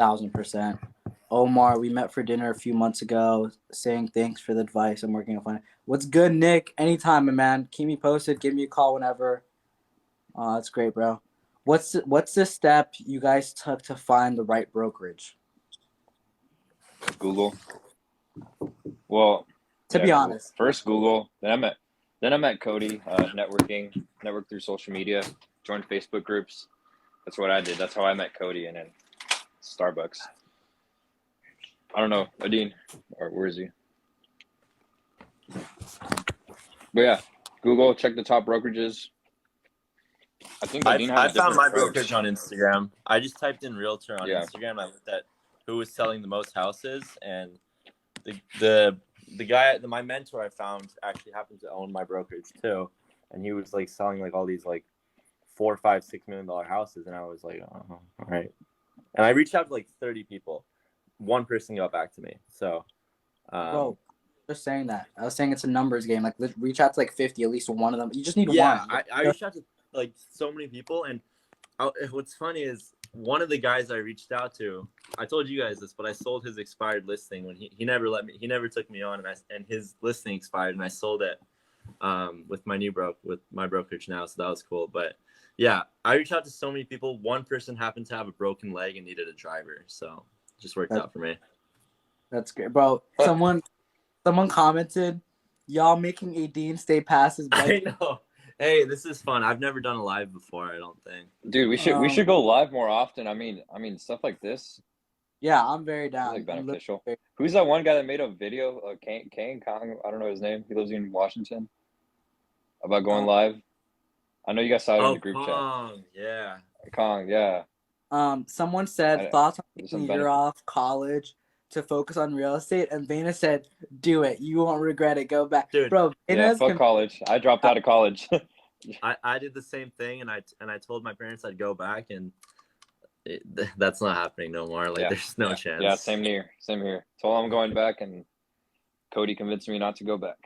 1,000%. Omar, we met for dinner a few months ago, saying thanks for the advice. I'm working on finding. What's good, Nick? Anytime, my man. Keep me posted. Give me a call whenever. That's great, bro. What's the step you guys took to find the right brokerage? Google. Well, To be honest, first Google. Then I met Cody. Network through social media. Joined Facebook groups. That's what I did. That's how I met Cody, and then Starbucks. I don't know, Adine, or where is he? But yeah, Google, check the top brokerages. I think Adine I had a found my different approach. brokerage on Instagram. I just typed in realtor on Yeah. Instagram. I looked at who was selling the most houses, and the guy, my mentor I found actually happened to own my brokerage too, and he was like selling like all these like $4, $5, $6 million houses, and I was like, oh, all right. And I reached out to like 30 people. One person got back to me. So, bro, just saying that. I was saying it's a numbers game. Like, reach out to like 50, at least one of them. You just need one. Yeah, I reached out to like so many people, and what's funny is one of the guys I reached out to, I told you guys this, but I sold his expired listing when he never took me on, and his listing expired, and I sold it with my brokerage now, so that was cool. But yeah, I reached out to so many people. One person happened to have a broken leg and needed a driver, so it just worked out for me. That's great, bro. Someone commented, y'all making Adine stay passes. I know. Hey, this is fun. I've never done a live before, I don't think. Dude, we should go live more often. I mean stuff like this. Yeah, I'm very down. Like beneficial. Who's that one guy that made a video? Kang Kong. I don't know his name. He lives in Washington. About going live. I know you guys saw it in the group Kong, chat. Yeah. Kong, yeah. Someone said thoughts on taking a year off college to focus on real estate, and Vayna said, "Do it. You won't regret it. Go back, dude." Bro, fuck college. I dropped out of college. I did the same thing, and I told my parents I'd go back, and that's not happening no more. Like, there's no chance. Yeah, same here. Told I'm going back, and Cody convinced me not to go back.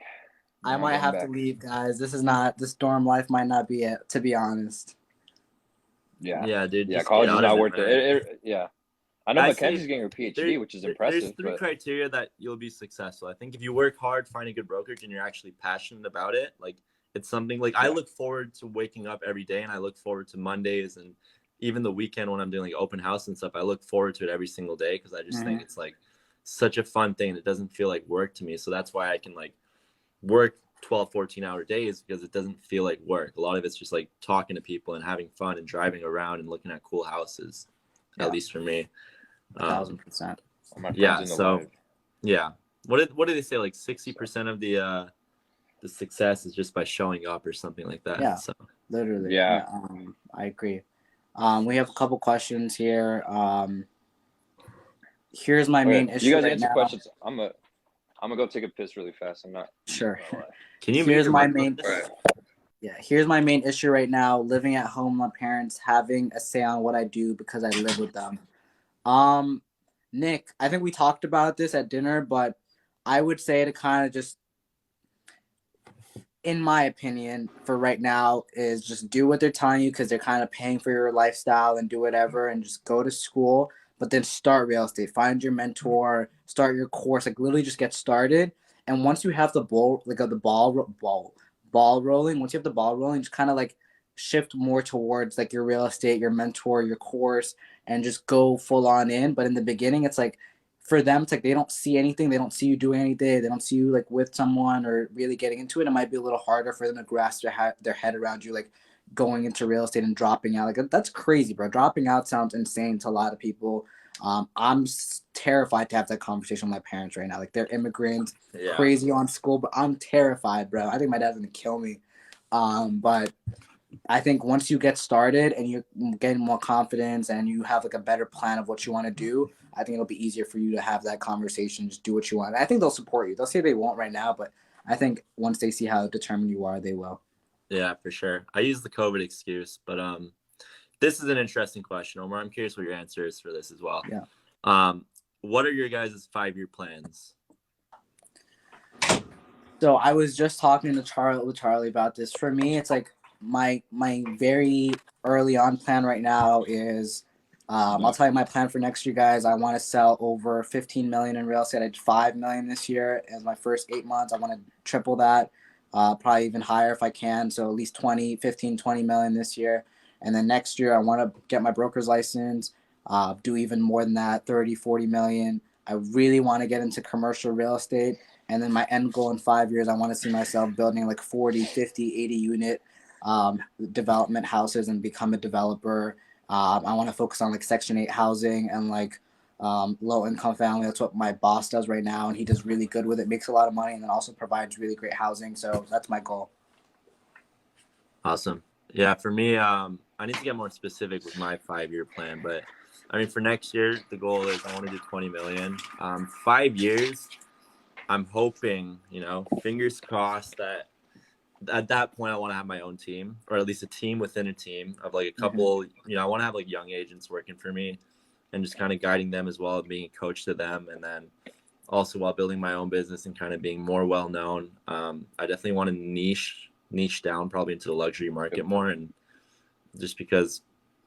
I might have to leave, guys. This dorm life might not be it, to be honest. Yeah, dude. Yeah, college is not worth it. Yeah. I know Mackenzie's getting her PhD, which is impressive. There's three criteria that you'll be successful. I think if you work hard, find a good brokerage, and you're actually passionate about it, like, it's something like I look forward to waking up every day, and I look forward to Mondays and even the weekend when I'm doing like open house and stuff. I look forward to it every single day because I just think it's like such a fun thing. It doesn't feel like work to me. So that's why I can like work 12, 14-hour days, because it doesn't feel like work. A lot of it's just like talking to people and having fun and driving around and looking at cool houses, at least for me. 1,000%. Yeah. So, yeah. What did they say? Like 60% of the success is just by showing up or something like that. Yeah. So literally. Yeah. I agree. We have a couple questions here. Here's my main issue. You guys answer questions. I'm gonna go take a piss really fast. I'm not sure. Can you? Here's my main. Yeah, here's my main issue right now. Living at home with my parents, having a say on what I do because I live with them. Nick, I think we talked about this at dinner, but I would say to kind of just, in my opinion, for right now, is just do what they're telling you because they're kind of paying for your lifestyle and do whatever and just go to school, but then start real estate. Find your mentor, start your course, like literally just get started. And once you have the ball rolling, once you have the ball rolling, just kind of like shift more towards like your real estate, your mentor, your course, and just go full on in. But in the beginning, it's like for them, it's like they don't see anything. They don't see you doing anything. They don't see you like with someone or really getting into it. It might be a little harder for them to grasp their head around you, like going into real estate and dropping out. Like that's crazy, bro. Dropping out sounds insane to a lot of people. I'm terrified to have that conversation with my parents right now. Like they're immigrants, crazy on school, but I'm terrified, bro. I think my dad's gonna kill me. But I think once you get started and you're getting more confidence and you have like a better plan of what you want to do, I think it'll be easier for you to have that conversation, just do what you want. I think they'll support you. They'll say they won't right now, but I think once they see how determined you are, they will. Yeah, for sure. I use the COVID excuse, but this is an interesting question, Omar. I'm curious what your answer is for this as well. Yeah. What are your guys' 5-year plans? So I was just talking to Charlie about this. For me, it's like my very early on plan right now is I'll tell you my plan for next year, guys. I want to sell over 15 million in real estate. I did 5 million this year as my first 8 months. I want to triple that, probably even higher if I can. So at least 20, 15, 20 million this year. And then next year, I want to get my broker's license, do even more than that, 30, 40 million. I really want to get into commercial real estate. And then my end goal in 5 years, I want to see myself building like 40, 50, 80 unit development houses and become a developer. I want to focus on like Section 8 housing and like low income family. That's what my boss does right now. And he does really good with it, makes a lot of money, and then also provides really great housing. So that's my goal. Awesome. Yeah, for me, I need to get more specific with my 5-year plan, but I mean, for next year, the goal is I want to do 20 million. 5 years, I'm hoping, fingers crossed that at that point I want to have my own team, or at least a team within a team of like a couple, I want to have like young agents working for me and just kind of guiding them as well, being a coach to them. And then also while building my own business and kind of being more well-known, I definitely want to niche down probably into the luxury market more. And just because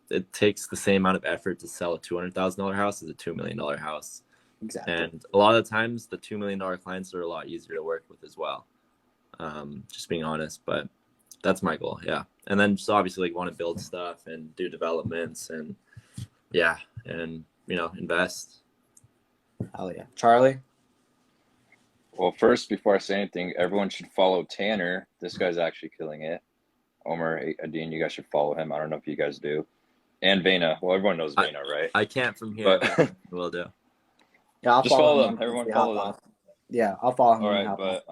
it takes the same amount of effort to sell a $200,000 house as a $2 million house. Exactly. And a lot of the times the $2 million clients are a lot easier to work with as well. Just being honest, but that's my goal. Yeah. And then just obviously like want to build stuff and do developments and invest. Hell yeah. Charlie? Well, first, before I say anything, everyone should follow Tanner. This guy's actually killing it. Omer, Adine, you guys should follow him. I don't know if you guys do. And Vayna. Well, everyone knows Vayna, right? I can't from here, but will do. Yeah, I'll just follow them. him. Everyone follow them. Yeah, I'll follow him. All right, but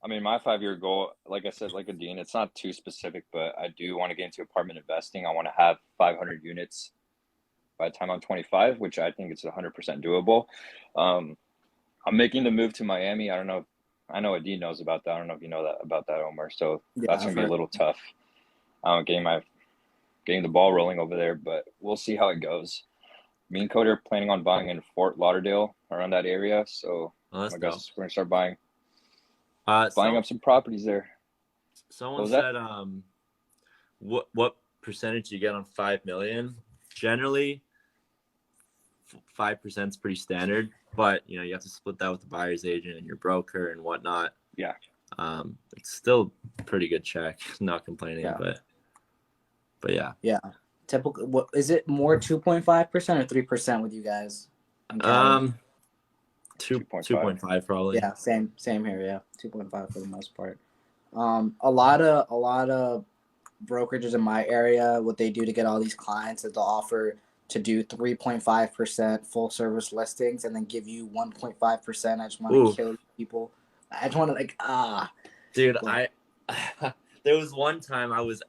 I mean, my 5-year goal, like I said, like Adine, it's not too specific, but I do want to get into apartment investing. I want to have 500 units by the time I'm 25, which I think it's 100% doable. I'm making the move to Miami. I know Adine knows about that. I don't know if you know that about that, Omer. So that's going to be a little tough. Getting the ball rolling over there, but we'll see how it goes. Me and Cody are planning on buying in Fort Lauderdale, around that area. So I guess we're going to start buying up some properties there. Someone said, what percentage do you get on 5 million? Generally, 5% is pretty standard, but you have to split that with the buyer's agent and your broker and whatnot. Yeah. It's still a pretty good check. Not complaining, but yeah. Yeah. Typical. What is it? More 2.5% or 3% with you guys? 2.5 probably. Yeah, same here. Yeah, 2.5 for the most part. A lot of brokerages in my area, what they do to get all these clients is they'll offer to do 3.5% full service listings and then give you 1.5%. I just want to kill people. I just want to Dude, there was one time I was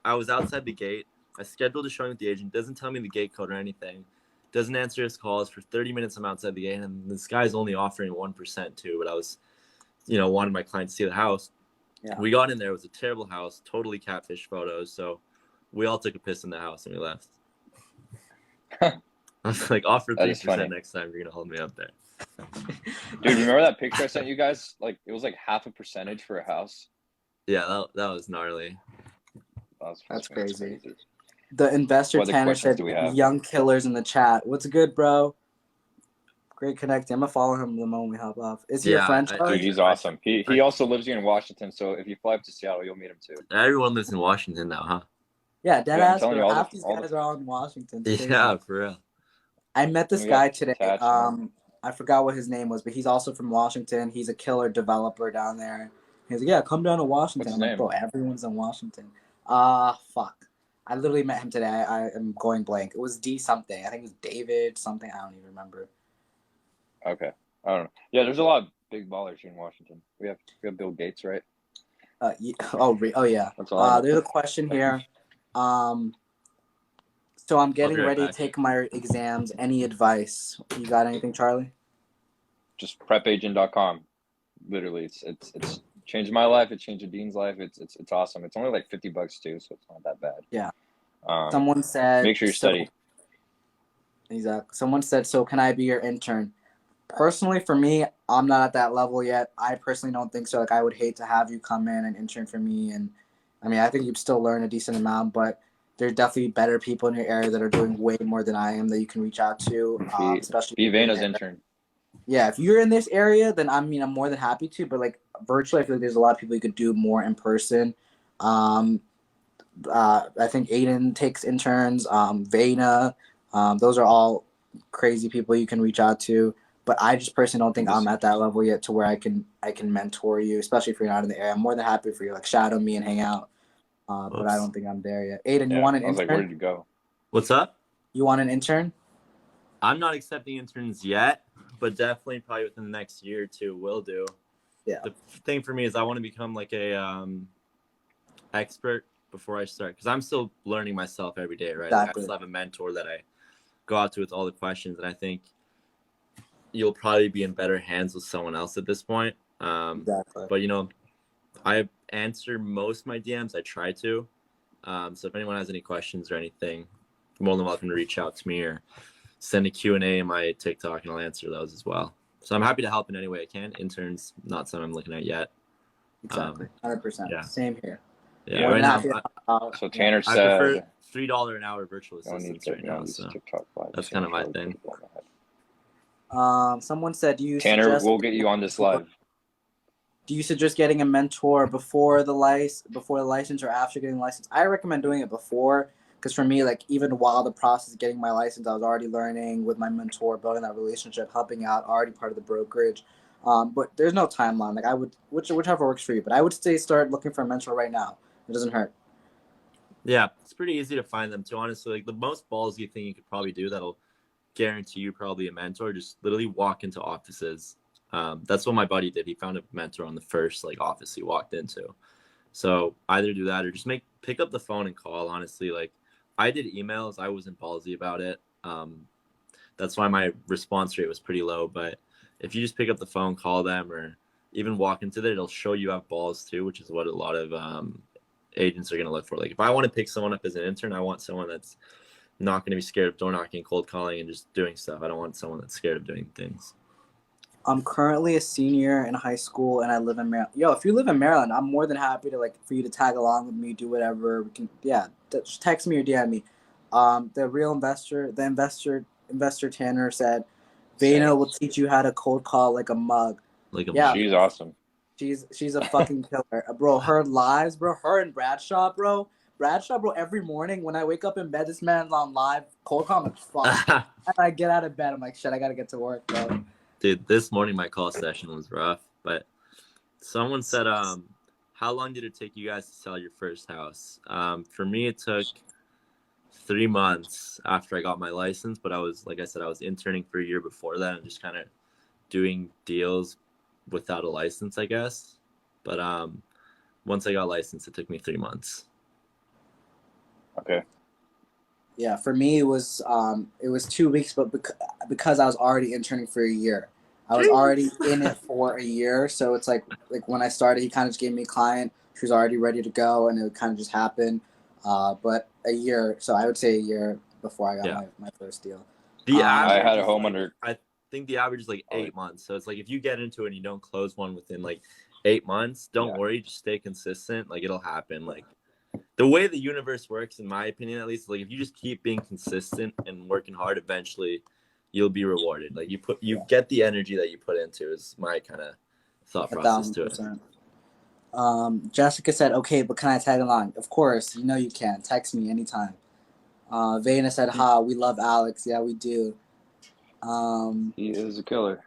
outside the gate. I scheduled a showing with the agent. Doesn't tell me the gate code or anything. Doesn't answer his calls for 30 minutes. I'm outside the gate, and this guy's only offering 1% too. But I was, wanted my client to see the house. Yeah. We got in there. It was a terrible house, totally catfish photos. So we all took a piss in the house and we left. I was like, offer 3% next time. You're gonna hold me up there. Dude, remember that picture I sent you guys? Like it was like 0.5% for a house. Yeah, that was gnarly. That's crazy. The investor Tanner said, "Young killers in the chat. What's good, bro? Great connecting. I'm gonna follow him the moment we hop off. Is he your friend? Dude, he's awesome. He also lives here in Washington, so if you fly up to Seattle, you'll meet him too. Everyone lives in Washington now, huh? Yeah, deadass. Half these guys are all in Washington. Yeah, for real. I met this guy today. I forgot what his name was, but he's also from Washington. He's a killer developer down there. He's like, yeah, come down to Washington. I'm like, bro, everyone's in Washington. Fuck. I literally met him today. I am going blank. It was D something. I think it was David something. I don't even remember. Okay. I don't know. Yeah, there's a lot of big ballers here in Washington. We have Bill Gates, right? Yeah. That's all there's a question here. So I'm getting ready to take my exams. Any advice? You got anything, Charlie? Just prepagent.com. Literally, it's changed my life. It changed Dean's life. It's awesome. It's only like $50 too, so it's not that bad. Yeah. Someone said. Make sure you study. Exactly. Someone said, "So can I be your intern?" Personally, for me, I'm not at that level yet. I personally don't think so. Like, I would hate to have you come in and intern for me, and I mean, I think you'd still learn a decent amount, but there's definitely better people in your area that are doing way more than I am that you can reach out to, especially Be if you're in Vayna's the intern. Yeah, if you're in this area, then I'm more than happy to. But like virtually, I feel like there's a lot of people you could do more in person. Um, I think Aiden takes interns. Vayna, those are all crazy people you can reach out to. But I just personally don't think I'm at that level yet to where I can mentor you, especially if you're not in the area. I'm more than happy for you, like shadow me and hang out. But I don't think I'm there yet. Aiden, you Yeah, want an I was like, where intern? did you go? What's up? You want an intern? I'm not accepting interns yet, but definitely probably within the next year or two will do. Yeah. The thing for me is I want to become like a expert before I start, because I'm still learning myself every day, right? Like, I Exactly. still have a mentor that I go out to with all the questions, and I think you'll probably be in better hands with someone else at this point. Exactly. But I answer most of my DMs. I try to. So if anyone has any questions or anything, you're more than welcome to reach out to me or send a Q&A in my TikTok, and I'll answer those as well. So I'm happy to help in any way I can. Interns, not something I'm looking at yet. Exactly. 100%. Yeah. Same here. Yeah, Yeah. right now So Tanner I said, prefer $3 an hour virtual "No need assistants to right now. use So TikTok live. that's Same kind of my show, thing. go ahead." Someone said, Tanner, we'll get you on this live. Do you suggest getting a mentor before the license or after getting the license? I recommend doing it before, because for me, like even while the process of getting my license, I was already learning with my mentor, building that relationship, helping out, already part of the brokerage. But there's no timeline. Like I would, whichever works for you. But I would say start looking for a mentor right now. It doesn't hurt. Yeah, it's pretty easy to find them too. Honestly, like the most ballsy thing you could probably do that'll guarantee you probably a mentor, just literally walk into offices. That's what my buddy did. He found a mentor on the first office he walked into. So either do that or just pick up the phone and call. Honestly, like I did emails. I wasn't ballsy about it. That's why my response rate was pretty low. But if you just pick up the phone, call them, or even walk into it, it'll show you have balls too, which is what a lot of agents are going to look for. Like if I want to pick someone up as an intern, I want someone that's not going to be scared of door knocking, cold calling, and just doing stuff. I don't want someone that's scared of doing things. I'm currently a senior in high school, and I live in Maryland. Yo, if you live in Maryland, I'm more than happy to for you to tag along with me, do whatever. We can, just text me or DM me. The investor Tanner said, Vayna will teach you how to cold call like a mug. She's awesome. She's a fucking killer, bro. Her lives, bro. Her and Bradshaw, bro. Every morning when I wake up in bed, this man's on live cold call. I'm like, fuck. And I get out of bed, I'm like, shit, I gotta get to work, bro. Dude, this morning my call session was rough, but someone said, how long did it take you guys to sell your first house? For me, it took 3 months after I got my license, but I was interning for a year before that and just kind of doing deals without a license, I guess. But once I got licensed, it took me 3 months. Okay. Yeah, for me it was 2 weeks, but because I was already interning for a year, I was already in it for a year. So it's like when I started, he kind of just gave me a client. She was already ready to go, and it would kind of just happen. But a year, so I would say a year before I got my first deal. I had a home under. I think the average is 8 months. So it's if you get into it and you don't close one within 8 months, don't worry, just stay consistent. It'll happen. The way the universe works, in my opinion, at least, if you just keep being consistent and working hard, eventually you'll be rewarded. You get the energy that you put into is my kind of thought process to it. Jessica said, okay, but can I tag along? Of course, you can. Text me anytime. Vayna said, we love Alex. Yeah, we do. He is a killer.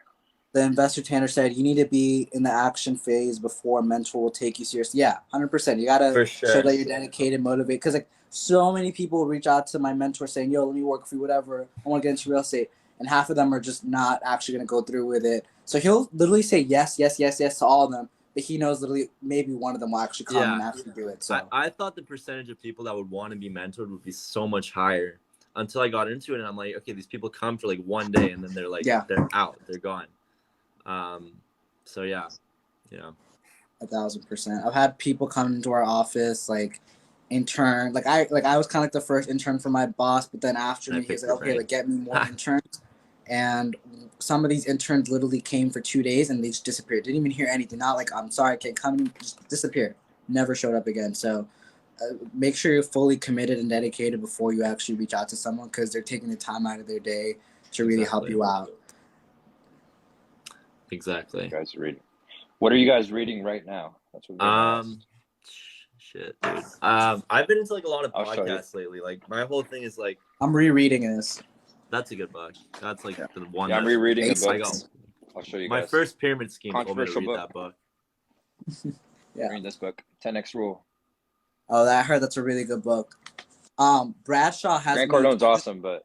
The investor Tanner said, you need to be in the action phase before a mentor will take you seriously. Yeah, 100%. You got to show that you're dedicated, motivated. Because so many people reach out to my mentor saying, yo, let me work for you, whatever. I want to get into real estate. And half of them are just not actually going to go through with it. So he'll literally say yes to all of them. But he knows literally maybe one of them will actually come and actually do it. So I thought the percentage of people that would want to be mentored would be so much higher until I got into it. And I'm like, okay, these people come for 1 day and then they're they're out, they're gone. So yeah. 1,000%. I've had people come into our office intern. I was kind of the first intern for my boss, but then after me, he's like, okay, get me more interns. And some of these interns literally came for 2 days and they just disappeared. Didn't even hear anything. Not I'm sorry, I can't come. Just disappeared. Never showed up again. So make sure you're fully committed and dedicated before you actually reach out to someone, because they're taking the time out of their day to really help Exactly. you out. Exactly. You guys are reading. What are you guys reading right now? That's what we're gonna ask. Shit, dude. I've been into like a lot of I'll show you. podcasts lately. Like my whole thing is like, I'm rereading this. that's a good book. That's like Yeah. the one. Yeah, I'm that- rereading a Ace- book. I got I'll show you my guys. first pyramid scheme told me to Controversial read book. that book. Yeah. Read this book, 10x Rule. Oh, I heard that's a really good book. Bradshaw has Grant me. Cardone's awesome, but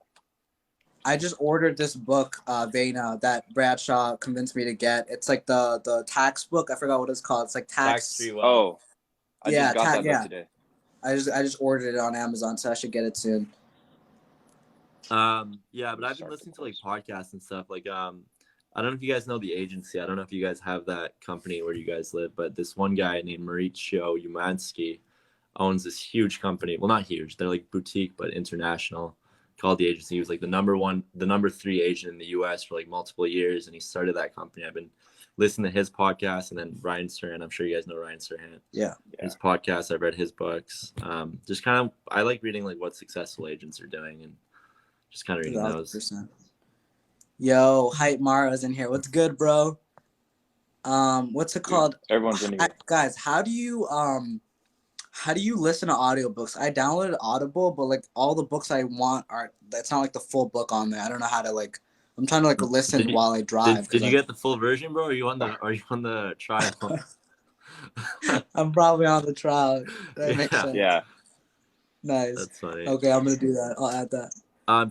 I just ordered this book, Vena, that Bradshaw convinced me to get. It's like the tax book. I forgot what it's called. It's like tax. Free Wealth. oh, I Yeah, just got that book yeah. today. I just ordered it on Amazon, so I should get it soon. Yeah, but I've been listening to like podcasts and stuff. Like, I don't know if you guys know the agency. I don't know if you guys have that company where you guys live, but this one guy named Mauricio Umansky owns this huge company. Well, not huge. They're like boutique, but international. Called the agency. He was like the number 3 agent in the U.S. for like multiple years, and he started that company. I've been listening to his podcast, and then Ryan Serhant. I'm sure you guys know Ryan Serhant. Yeah. His podcast. I've read his books. Just kind of, I like reading like what successful agents are doing, and just kind of reading those. 1,000%. Yo, Hype Mara's in here. What's good, bro? What's it called? Everyone's in here. Guys, how do you listen to audiobooks? I downloaded Audible, but like all the books I want that's not like the full book on there. I don't know how to like. I'm trying to like listen while I drive. Did you get the full version, bro? Or are you on the trial? I'm probably on the trial. That makes sense. Yeah. Nice. That's funny. Okay, I'm gonna do that. I'll add that.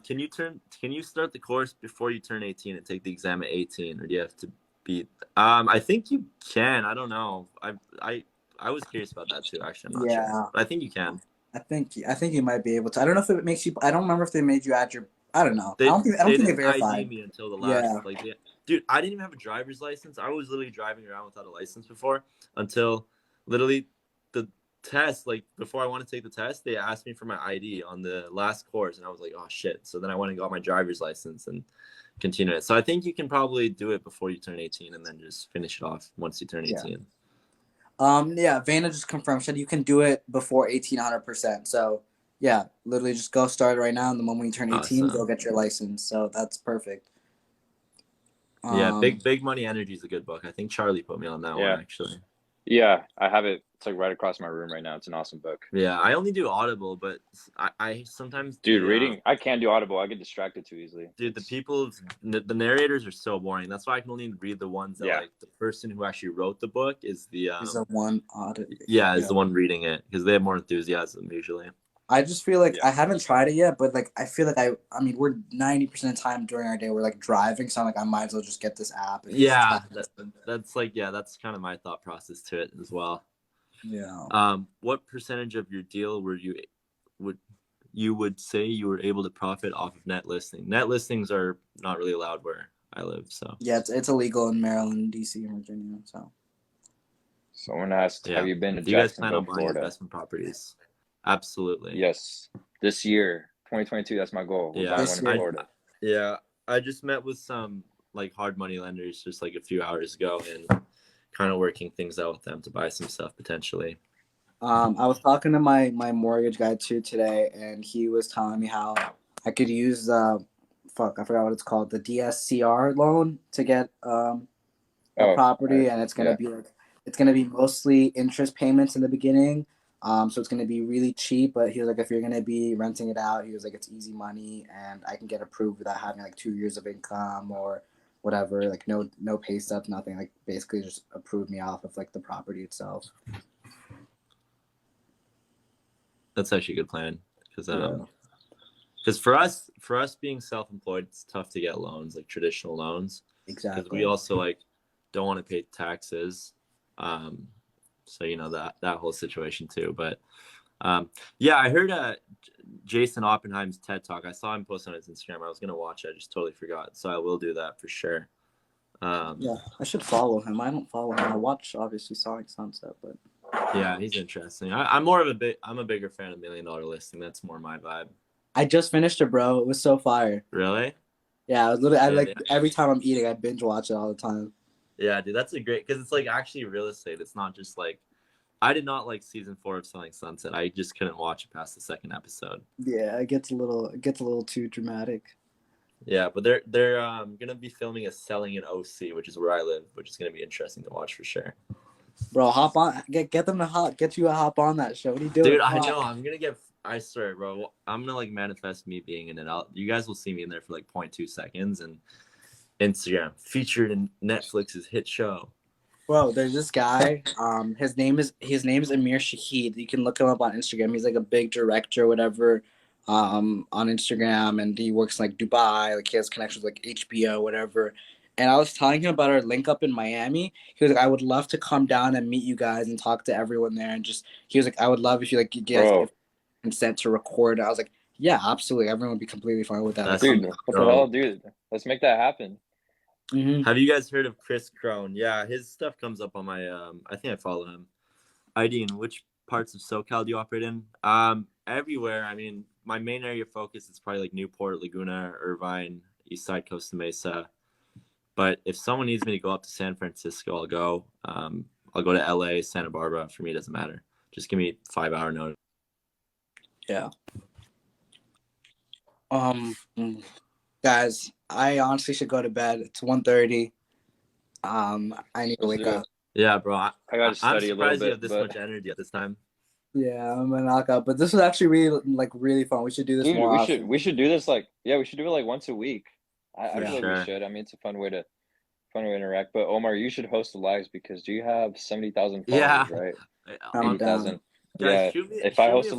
Can you start the course before you turn 18 and take the exam at 18, or do you have to be? I think you can. I don't know. I was curious about that too. Actually, I'm not sure. But I think you can. I think you might be able to. I don't know if it makes you. I don't remember if they made you add your. I don't know. I don't think they verified. verified me until the last. Yeah. Dude, I didn't even have a driver's license. I was literally driving around without a license before until literally the test. Like before I wanted to take the test, they asked me for my ID on the last course, and I was like, oh shit. So then I went and got my driver's license and continued it. So I think you can probably do it before you turn 18, and then just finish it off once you turn 18. Yeah. Vena just confirmed said you can do it before 18, 100%. So yeah, literally just go start it right now, and the moment you turn 18, go get your license. So that's perfect. Yeah, Big Money Energy is a good book. I think Charlie put me on that one actually. Yeah, I have it. It's like right across my room right now. It's an awesome book. Yeah, I only do Audible, but I sometimes reading. I can't do Audible. I get distracted too easily. Dude, the narrators are so boring. That's why I can only read the ones that like the person who actually wrote the book is the one audit. Is the one reading it, because they have more enthusiasm usually. I just feel like I haven't tried it yet, but like I feel like I mean we're 90% of the time during our day we're like driving, so I'm like I might as well just get this app. And that's that's kind of my thought process to it as well. Yeah. What percentage of your deal would say you were able to profit off of net listing? Net listings are not really allowed where I live, so yeah, it's illegal in Maryland, DC, and Virginia. So someone asked, have you been to you guys plan Jacksonville, on buying Florida? Investment properties? Absolutely. Yes. This year, 2022, that's my goal. Yeah. Buy one in Florida. Yeah. I just met with some like hard money lenders just like a few hours ago and kind of working things out with them to buy some stuff potentially. I was talking to my mortgage guy too today, and he was telling me how I could use I forgot what it's called, the DSCR loan to get a property, and it's gonna be it's gonna be mostly interest payments in the beginning. So it's gonna be really cheap, but he was like, if you're gonna be renting it out, he was like, it's easy money, and I can get approved without having like 2 years of income or whatever, like no pay stubs, nothing. Like basically just approve me off of like the property itself. That's actually a good plan because for us being self-employed, it's tough to get loans, like traditional loans. Exactly. Because we also like don't want to pay taxes. So you know that whole situation too. But I heard Jason Oppenheim's TED Talk. I saw him post on his Instagram. I was gonna watch it. I just totally forgot. So I will do that for sure. Yeah, I should follow him. I don't follow him. I watch obviously Sonic Sunset, but yeah, he's interesting. I'm a bigger fan of $1 Million Listing. That's more my vibe. I just finished it, bro. It was so fire. Really? Yeah, I was literally every time I'm eating, I binge watch it all the time. Yeah, dude, that's a great, because it's like actually real estate. It's not just like I did not like season 4 of Selling Sunset. I just couldn't watch it past the second episode. Yeah, it gets a little too dramatic. Yeah, but they're gonna be filming a Selling in OC, which is where I live, which is gonna be interesting to watch for sure. Bro, hop on, get them to get you a hop on that show. What are you doing? Dude, I know. I swear, bro. I'm gonna like manifest me being in it. You guys will see me in there for like 0.2 seconds, and Instagram featured in Netflix's hit show. Bro, there's this guy. His name is Amir Shahid. You can look him up on Instagram. He's like a big director, or whatever, on Instagram, and he works in, like, Dubai. Like, he has connections with, like, HBO, whatever. And I was telling him about our link up in Miami. He was like, I would love to come down and meet you guys and talk to everyone there. And just, he was like, I would love if you, like, you guys Bro. give consent to record. I was like, yeah, absolutely. Everyone would be completely fine with that. That's- Dude, what the hell, dude? Let's make that happen. Mhm. Have you guys heard of Chris Crone? Yeah, his stuff comes up on my I think I follow him. ID, in which parts of SoCal do you operate in? Everywhere. I mean, my main area of focus is probably like Newport, Laguna, Irvine, East Side, Costa Mesa. But if someone needs me to go up to San Francisco, I'll go. I'll go to LA, Santa Barbara. For me, it doesn't matter. Just give me 5-hour notice. Yeah. Guys, I honestly should go to bed. It's 1:30. I need to wake up. Yeah, bro. I gotta study a little surprised you have bit, this but much energy at this time. Yeah, I'm gonna knock out. But this was actually really fun. We should do this dude, more we often. should do this we should do it like once a week. I For feel like sure. we should. I mean, it's a fun way to interact. But Omar, you should host the lives because do you have 70,000 followers, Yeah. right? I'm down. 80,000. Guys, Yeah. shoot me, If I shoot me host a a live.